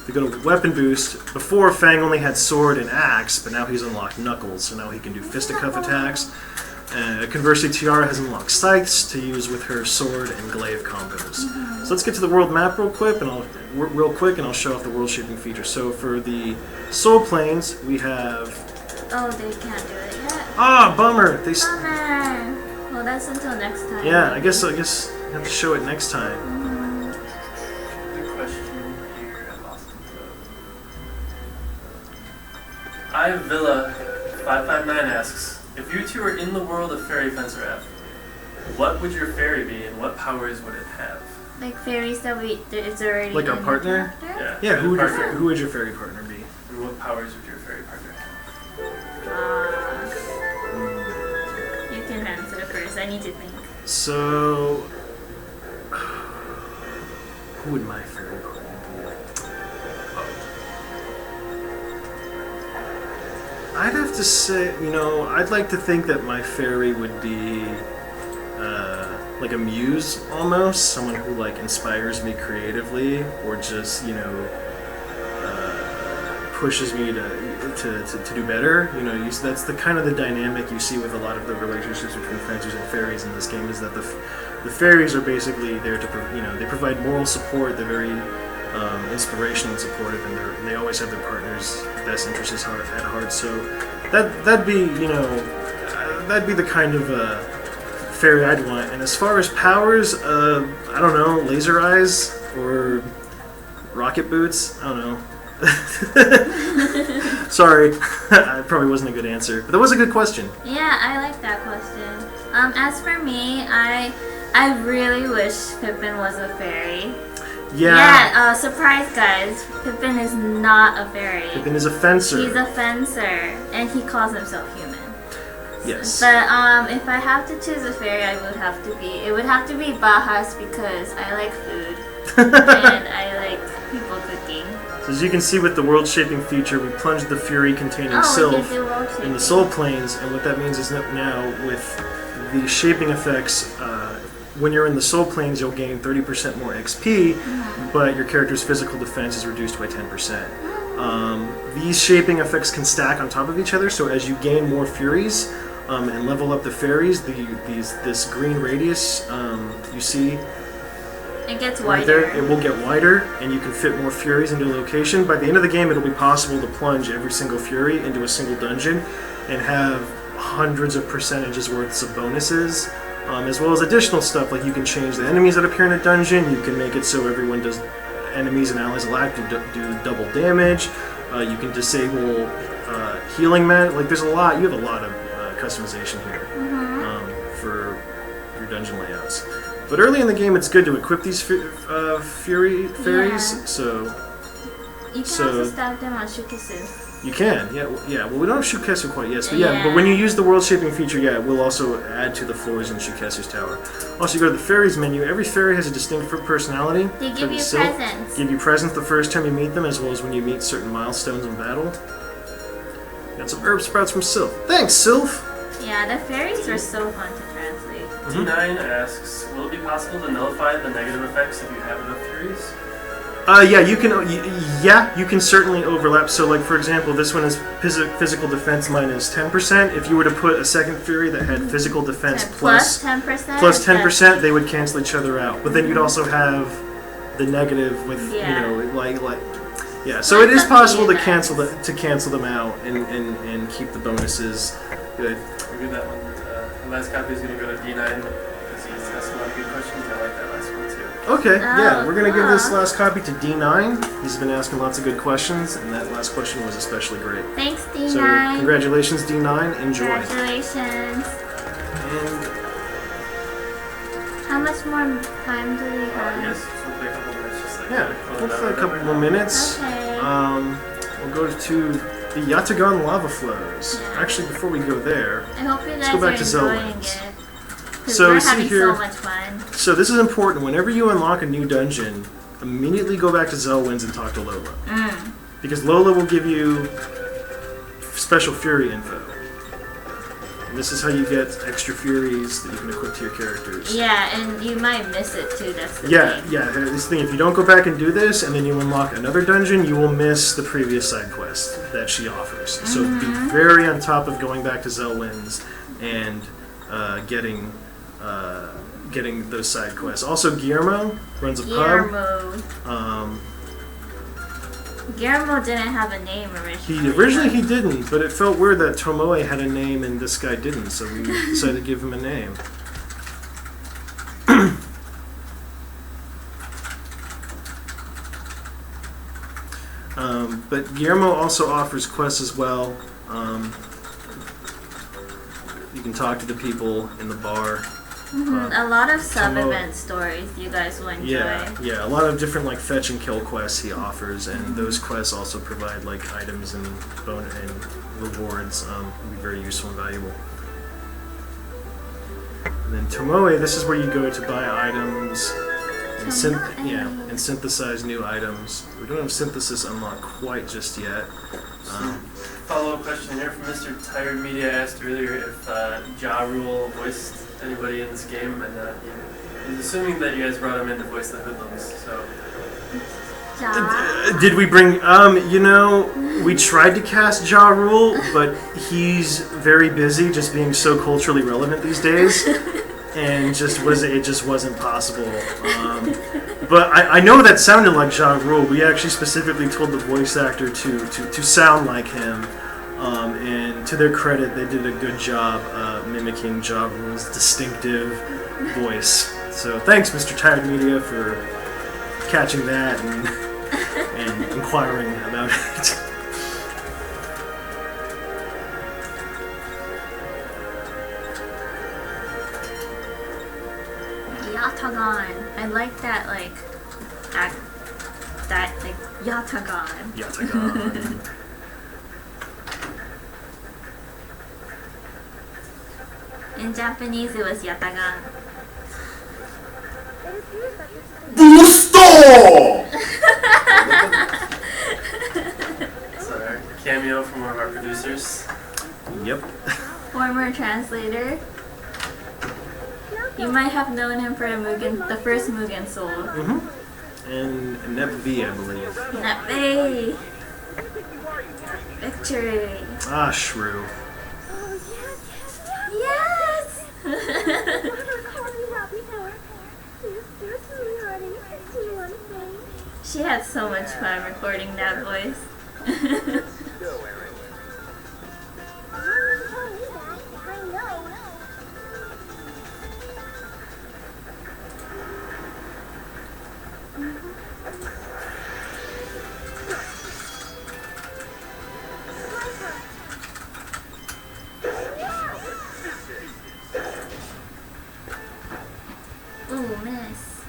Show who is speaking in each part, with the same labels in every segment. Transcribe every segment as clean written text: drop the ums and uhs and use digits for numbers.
Speaker 1: We go to weapon boost. Before, Fang only had sword and axe, but now he's unlocked knuckles, so now he can do fisticuff attacks. Conversely, Tiara has unlocked scythes to use with her sword and glaive combos. So let's get to the world map real quick, and I'll show off the world shaping features. So for the soul planes, we have.
Speaker 2: Oh, they can't do it yet.
Speaker 1: Ah, bummer.
Speaker 2: Bummer. Well, that's until next time.
Speaker 1: Yeah, I guess I have to show it next time.
Speaker 3: Good question here. I lost it. I Villa 559 asks, if you two are in the world of Fairy Fencer F, what would your fairy be and what powers would it have?
Speaker 2: Like fairies that it's already
Speaker 1: Like our partner? Yeah. Who would your fairy partner be?
Speaker 3: Or what powers would your fairy partner have?
Speaker 2: You can answer first. I need to think.
Speaker 1: So, who would my fairy partner be? I'd have to say, I'd like to think that my fairy would be like a muse almost, someone who like inspires me creatively, or just pushes me to do better. That's the kind of the dynamic you see with a lot of the relationships between fencers and fairies in this game. Is that the fairies are basically there to they provide moral support. They're very inspirational and supportive, and they always have their partner's best interests at heart. So that'd be the kind of fairy I'd want. And as far as powers, I don't know, laser eyes or rocket boots. I don't know. Sorry, it probably wasn't a good answer, but that was a good question.
Speaker 2: Yeah, I like that question. As for me, I really wish Pippin was a fairy.
Speaker 1: Yeah.
Speaker 2: Surprise, guys. Pippin is not a fairy.
Speaker 1: Pippin is a fencer.
Speaker 2: He's a fencer, and he calls himself human.
Speaker 1: Yes.
Speaker 2: But if I have to choose a fairy, it would have to be Bajas, because I like food and I like people cooking.
Speaker 1: So as you can see with the world shaping feature, we plunged the fury containing Sylph in the soul planes, and what that means is that now with the shaping effects, when you're in the soul planes, you'll gain 30% more XP, but your character's physical defense is reduced by 10%. These shaping effects can stack on top of each other, so as you gain more furies and level up the fairies, this green radius you see
Speaker 2: it gets
Speaker 1: right
Speaker 2: wider.
Speaker 1: there, it will get wider, and you can fit more furies into a location. By the end of the game, it'll be possible to plunge every single fury into a single dungeon and have hundreds of percentages worths of bonuses. As well as additional stuff, like you can change the enemies that appear in a dungeon, you can make it so everyone does, enemies and allies alike do double damage, you can disable healing like you have a lot of customization here for your dungeon layouts. But early in the game, it's good to equip these fairies, so...
Speaker 2: You can also stab them on Shukisu.
Speaker 1: You can, yeah. Well, we don't have Shukesu quite yet, but when you use the world shaping feature, it will also add to the floors in Shukesu's tower. Also, you go to the fairies menu. Every fairy has a distinct personality.
Speaker 2: They give you presents.
Speaker 1: Give you presents the first time you meet them, as well as when you meet certain milestones in battle. Got some herb sprouts from Sylph. Thanks, Sylph!
Speaker 2: Yeah, the fairies are so fun to translate.
Speaker 3: D9 asks, will it be possible to nullify the negative effects if you have enough furies?
Speaker 1: You can certainly overlap. So, like, for example, this one is physical defense minus 10%. If you were to put a second fury that had physical defense plus 10%, they would cancel each other out. But then you'd also have the negative with, So it is possible to cancel them out and keep the bonuses good.
Speaker 3: We'll give that one. The last copy is going to go to D9 because he's asked a lot of good questions. I like that last one too.
Speaker 1: Okay, we're going to give this last copy to D9. He's been asking lots of good questions, and that last question was especially great.
Speaker 2: Thanks, D9.
Speaker 1: So, congratulations, D9. Enjoy.
Speaker 2: Congratulations.
Speaker 1: And
Speaker 2: how much more time do we have?
Speaker 3: Yes, we'll play a couple minutes.
Speaker 1: We'll play a couple more minutes.
Speaker 2: Okay.
Speaker 1: We'll go to the Yatagan lava flows.
Speaker 2: Yeah.
Speaker 1: Actually, before we go there,
Speaker 2: I hope you guys
Speaker 1: let's go back to
Speaker 2: are enjoying
Speaker 1: Zelwyn's.
Speaker 2: it. Because
Speaker 1: So
Speaker 2: we're
Speaker 1: we see
Speaker 2: having
Speaker 1: here.
Speaker 2: so much fun.
Speaker 1: So this is important. Whenever you unlock a new dungeon, immediately go back to Zelwyn's and talk to Lola. Because Lola will give you special fury info. And this is how you get extra furies that you can equip to your characters.
Speaker 2: Yeah, and you might miss it too. That's the
Speaker 1: Yeah,
Speaker 2: thing.
Speaker 1: yeah. This thing, if you don't go back and do this, and then you unlock another dungeon, you will miss the previous side quest that she offers. So be very on top of going back to Zelwyn's and getting those side quests. Also, Guillermo runs a pub.
Speaker 2: Guillermo didn't have a name originally.
Speaker 1: Originally he didn't, but it felt weird that Tomoe had a name and this guy didn't, so we decided to give him a name. But Guillermo also offers quests as well. You can talk to the people in the bar.
Speaker 2: A lot of sub-event stories you guys will enjoy.
Speaker 1: Yeah, a lot of different like fetch and kill quests he offers, and those quests also provide like items and rewards. Can be very useful and valuable. And then Tomoe, this is where you go to buy items and and synthesize new items. We don't have synthesis unlocked quite just yet.
Speaker 3: Follow-up question here from Mr. Tired Media asked earlier if Ja Rule voiced anybody in this game, and he's assuming that you guys brought him in to voice the hoodlums. So,
Speaker 1: did we bring? We tried to cast Ja Rule, but he's very busy, just being so culturally relevant these days, and it just wasn't possible. But I know that sounded like Ja Rule. We actually specifically told the voice actor to sound like him. And to their credit, they did a good job mimicking Ja Rule's distinctive voice. So thanks, Mr. Tired Media, for catching that and inquiring about it.
Speaker 2: Yatagan. I like that, Yatagan.
Speaker 1: Yatagan.
Speaker 2: In Japanese, it was Yatagan.
Speaker 4: Busto!
Speaker 3: so our cameo from one of our producers.
Speaker 1: Yep.
Speaker 2: Former translator. You might have known him for the first Mugen Soul.
Speaker 1: And Nepvi, I believe.
Speaker 2: Nepvi! Victory!
Speaker 1: Ah, Shrew.
Speaker 2: Yes! She had so much fun recording that voice. Ooh, miss.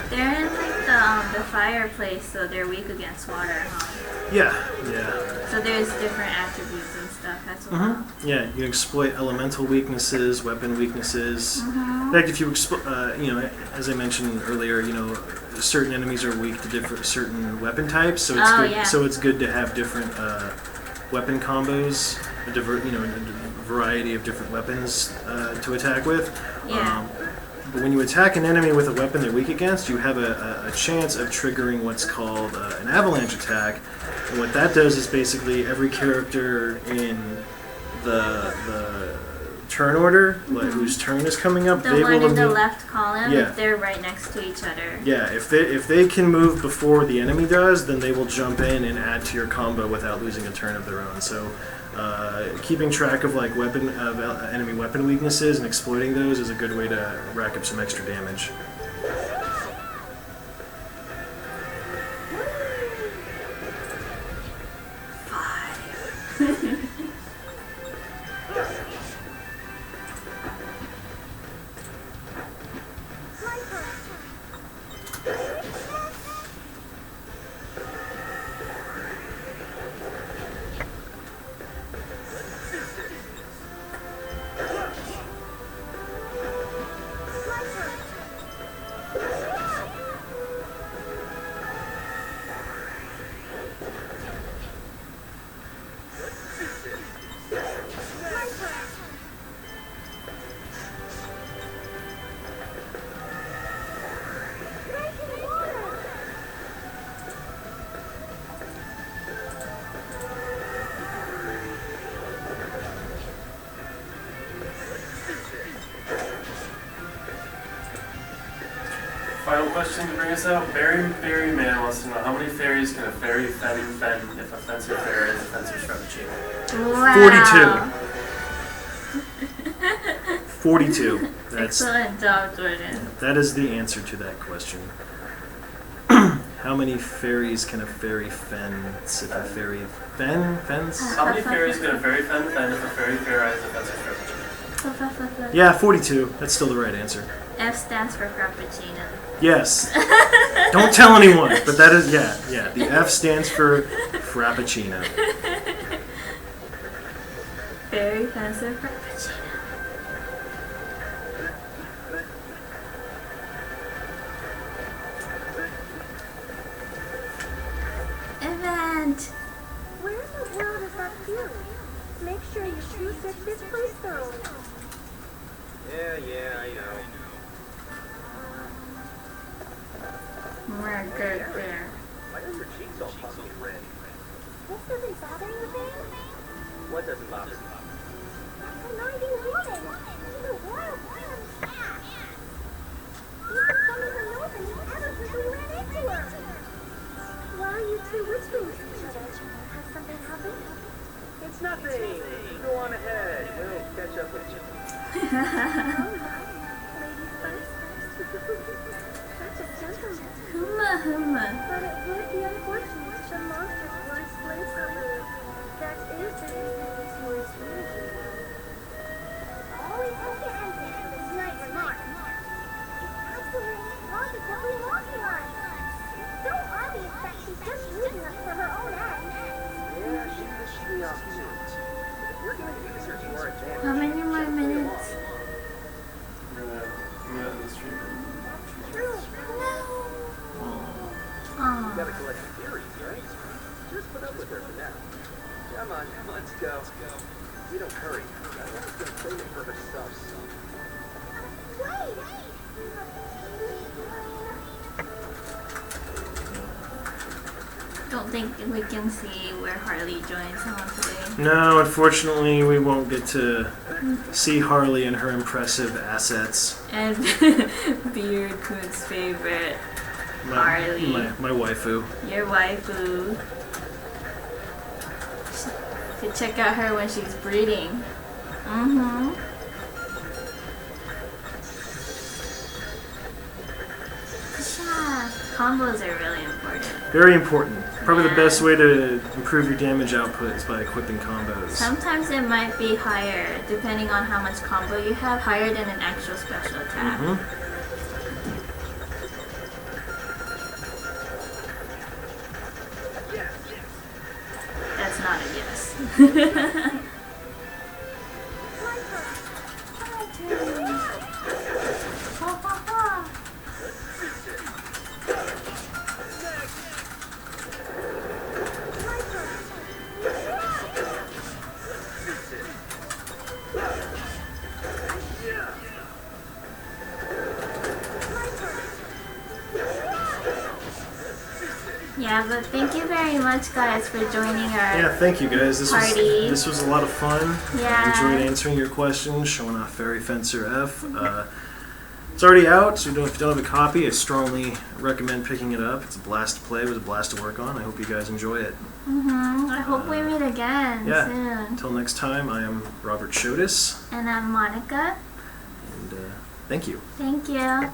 Speaker 2: They're in the fireplace, so they're weak against water, huh?
Speaker 1: Yeah.
Speaker 2: So there's different attributes and stuff as well.
Speaker 1: Yeah, you can exploit elemental weaknesses, weapon weaknesses. In fact, if you as I mentioned earlier, certain enemies are weak to certain weapon types, so it's good.
Speaker 2: Yeah.
Speaker 1: So it's good to have different weapon combos, a variety of different weapons to attack with.
Speaker 2: Yeah.
Speaker 1: But when you attack an enemy with a weapon they're weak against, you have a chance of triggering what's called an avalanche attack. And what that does is basically every character in the turn order, whose turn is coming up,
Speaker 2: The
Speaker 1: they
Speaker 2: one
Speaker 1: will
Speaker 2: in the left column,
Speaker 1: Yeah.
Speaker 2: if they're right next to each other.
Speaker 1: Yeah, if they can move before the enemy does, then they will jump in and add to your combo without losing a turn of their own. So keeping track of enemy weapon weaknesses and exploiting those is a good way to rack up some extra damage.
Speaker 3: Final question to bring us out. Berry Man wants to know how many fairies can a fairy fen if a fencer fair is a fencer's frappuccino?
Speaker 2: Wow.
Speaker 1: 42. That's
Speaker 2: Excellent job, Jordan.
Speaker 1: that is the answer to that question. How many fairies can a fairy fence if a fairy fence?
Speaker 3: How many fairies can a fairy fen if a fairy fair is a fencer's frappuccino?
Speaker 1: Yeah, 42. That's still the right answer.
Speaker 2: F stands for Frappuccino.
Speaker 1: Yes. Don't tell anyone, but that is, yeah. The F stands for Frappuccino.
Speaker 2: Fairy fencer Frappuccino. Event!
Speaker 5: Where in the world is that fury? Make sure you search this place thoroughly.
Speaker 6: Yeah, I know.
Speaker 2: Murder bear.
Speaker 6: Why are your cheeks all puffy and red?
Speaker 5: This doesn't bother you, Fang?
Speaker 6: What doesn't bother you?
Speaker 5: I'm not even wanted. He's a royal prince. He's become even more than he's ever since we ran into her. Why are you two whispering to each other? Has something happened?
Speaker 6: It's nothing. Go on ahead. We'll catch up with you.
Speaker 5: Ladies first. Such a gentleman.
Speaker 2: Huma.
Speaker 5: But it would be unfortunate if the monsters were slaves for you. That is the reason these words mean. Always empty for this night remark. It's absolutely positively mocking us. It's so obvious that she's just using us for her own ends.
Speaker 6: Yeah, she pissed me off too. We're gonna use her to our advantage.
Speaker 2: How many more minutes?
Speaker 3: I'm gonna end the stream.
Speaker 5: True.
Speaker 6: You
Speaker 2: Aw.
Speaker 6: gotta collect the theories, right? Just put up with her for now. Come on, let's go. We don't hurry. That woman's gonna claim it for herself.
Speaker 5: Wait!
Speaker 2: Don't think we can see where Harley joins on today.
Speaker 1: No, unfortunately, we won't get to see Harley and her impressive assets.
Speaker 2: And Beard Coon's favorite, Harley.
Speaker 1: My waifu.
Speaker 2: Your waifu. You should check out her when she's breeding. Mm-hmm. Yeah. Combos are really important.
Speaker 1: Very important. Probably the
Speaker 2: Yeah.
Speaker 1: best way to improve your damage output is by equipping combos.
Speaker 2: Sometimes it might be higher, depending on how much combo you have, higher than an actual special attack.
Speaker 1: Mhm.
Speaker 2: That's not a yes.
Speaker 5: Ha ha ha!
Speaker 2: Yeah, but thank you very much, guys, for joining our.
Speaker 1: Yeah, thank you guys.
Speaker 2: Party.
Speaker 1: This was a lot of fun.
Speaker 2: Yeah.
Speaker 1: I enjoyed answering your questions, showing off Fairy Fencer F. It's already out, so if you don't have a copy, I strongly recommend picking it up. It's a blast to play. It was a blast to work on. I hope you guys enjoy it.
Speaker 2: I hope we meet again
Speaker 1: Yeah.
Speaker 2: soon.
Speaker 1: Until next time, I am Robert Chodis,
Speaker 2: And I'm Monica.
Speaker 1: and thank you.
Speaker 2: Thank you.